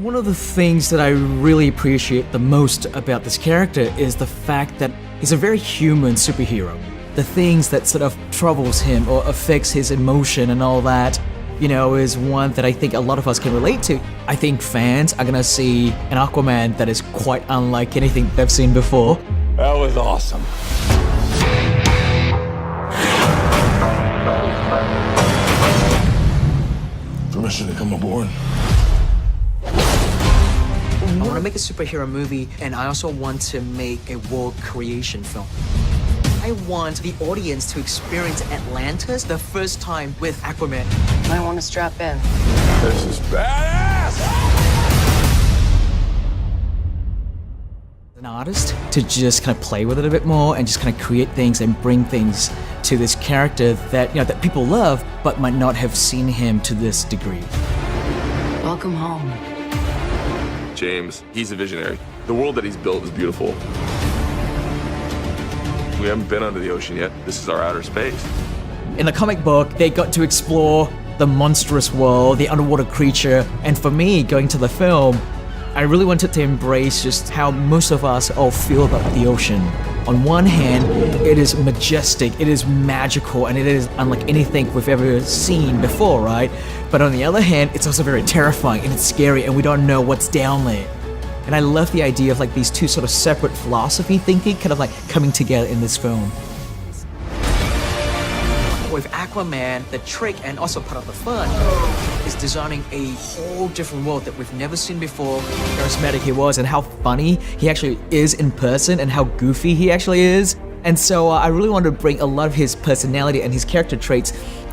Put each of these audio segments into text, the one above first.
One of the things that I really appreciate the most about this character is the fact that he's a very human superhero. The things that sort of troubles him or affects his emotion and all that, is one that I think a lot of us can relate to. I think fans are gonna see an Aquaman that is quite unlike anything they've seen before. That was awesome. Permission to come aboard. I want to make a superhero movie, and I also want to make a world creation film. I want the audience to experience Atlantis the first time with Aquaman. I want to strap in. This is badass! An artist to just kind of play with it a bit more and just kind of create things and bring things to this character that that people love but might not have seen him to this degree. Welcome home. James, he's a visionary. The world that he's built is beautiful. We haven't been under the ocean yet. This is our outer space. In the comic book, they got to explore the monstrous world, the underwater creature, and for me, going to the film, I really wanted to embrace just how most of us all feel about the ocean. On one hand, it is majestic, it is magical, and it is unlike anything we've ever seen before, right? But on the other hand, it's also very terrifying and it's scary and we don't know what's down there. And I love the idea of these two sort of separate philosophy thinking kind of coming together in this film. With Aquaman, the trick and also part of the fun is designing a whole different world that we've never seen before. How charismatic he was and how funny he actually is in person and how goofy he actually is. And so I really wanted to bring a lot of his personality and his character traits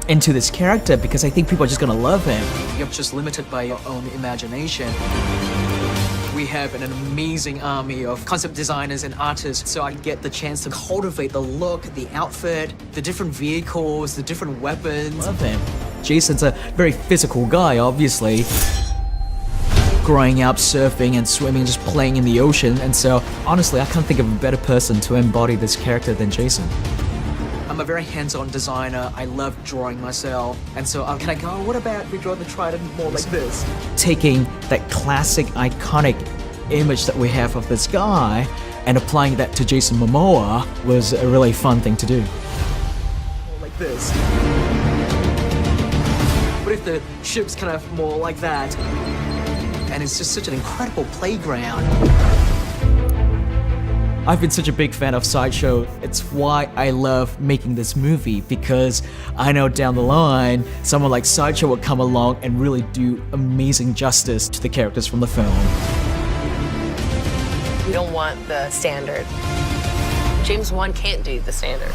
into this character because I think people are just gonna love him. You're just limited by your own imagination. We have an amazing army of concept designers and artists, so I get the chance to cultivate the look, the outfit, the different vehicles, the different weapons. Love him. Jason's a very physical guy, obviously. Growing up, surfing and swimming, just playing in the ocean, and so honestly, I can't think of a better person to embody this character than Jason. I'm a very hands-on designer. I love drawing myself. And so I'm kind of going, what about we draw the trident more like this? Taking that classic, iconic image that we have of this guy and applying that to Jason Momoa was a really fun thing to do. More like this. What if the ship's kind of more like that? And it's just such an incredible playground. I've been such a big fan of Sideshow. It's why I love making this movie because I know down the line, someone like Sideshow will come along and really do amazing justice to the characters from the film. We don't want the standard. James 1 can't do the standard.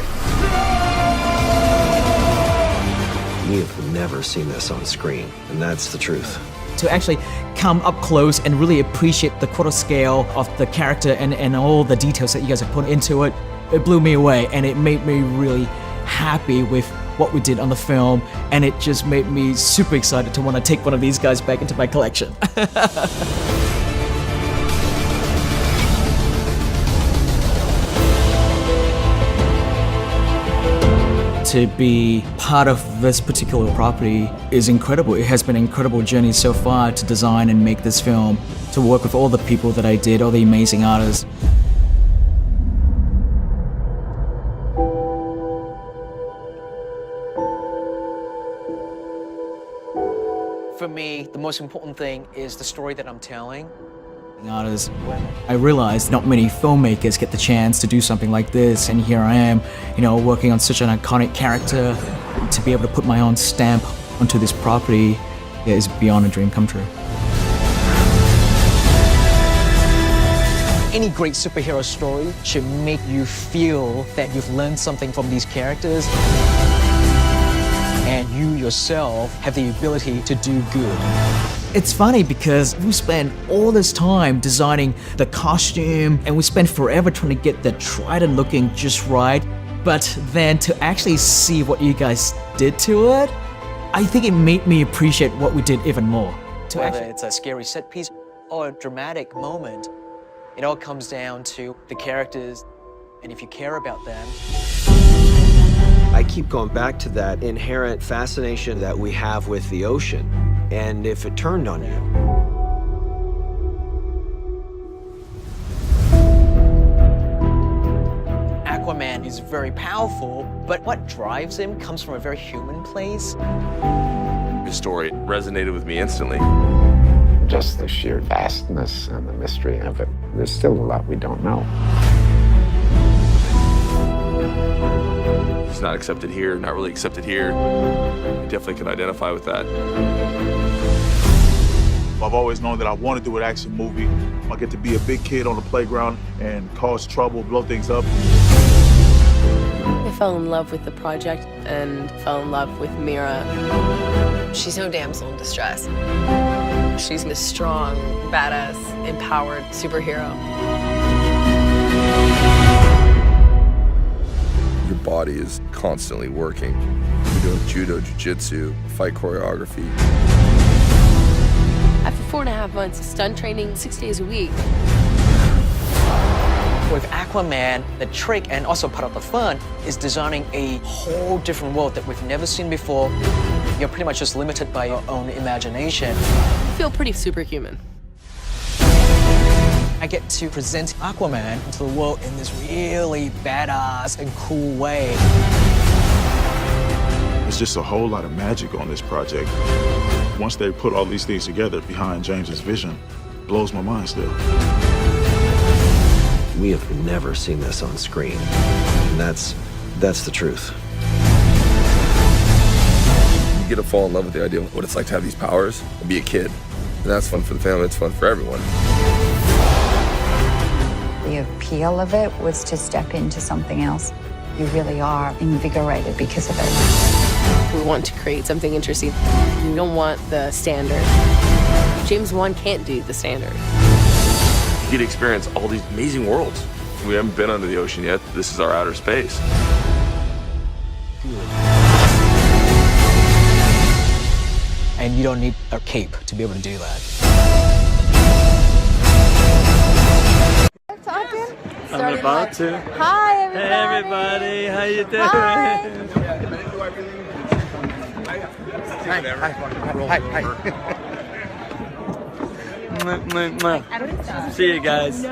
We have never seen this on screen, and that's the truth. To actually come up close and really appreciate the quarter scale of the character and all the details that you guys have put into it, it blew me away and it made me really happy with what we did on the film, and it just made me super excited to want to take one of these guys back into my collection. To be part of this particular property is incredible. It has been an incredible journey so far to design and make this film, to work with all the people that I did, all the amazing artists. For me, the most important thing is the story that I'm telling. Artists. I realized not many filmmakers get the chance to do something like this, and here I am, working on such an iconic character. To be able to put my own stamp onto this property is beyond a dream come true. Any great superhero story should make you feel that you've learned something from these characters, and you yourself have the ability to do good. It's funny because we spend all this time designing the costume and we spend forever trying to get the trident looking just right, but then to actually see what you guys did to it, I think it made me appreciate what we did even more. Whether it's a scary set piece or a dramatic moment, it all comes down to the characters and if you care about them. I keep going back to that inherent fascination that we have with the ocean. And if it turned on you, Aquaman is very powerful, but what drives him comes from a very human place. His story resonated with me instantly. Just the sheer vastness and the mystery of it. There's still a lot we don't know. He's not accepted here, not really accepted here. I definitely can identify with that. I've always known that I want to do an action movie. I get to be a big kid on the playground and cause trouble, blow things up. I fell in love with the project and fell in love with Mira. She's no damsel in distress. She's a strong, badass, empowered superhero. Your body is constantly working. You're doing judo, jiu-jitsu, fight choreography. After 4.5 months of stunt training, 6 days a week, With Aquaman, the trick and also part of the fun is designing a whole different world that we've never seen before. You're pretty much just limited by your own imagination. I feel pretty superhuman. I get to present Aquaman to the world in this really badass and cool way. There's just a whole lot of magic on this project. Once they put all these things together behind James's vision, it blows my mind still. We have never seen this on screen. And that's the truth. You get to fall in love with the idea of what it's like to have these powers and be a kid. And that's fun for the family, it's fun for everyone. The appeal of it was to step into something else. You really are invigorated because of it. We want to create something interesting. We don't want the standard. James Wan can't do the standard. You get to experience all these amazing worlds. We haven't been under the ocean yet. This is our outer space. And you don't need a cape to be able to do that. I'm about to. Hi, everybody. Hey, everybody. How you doing? Hi. See you guys.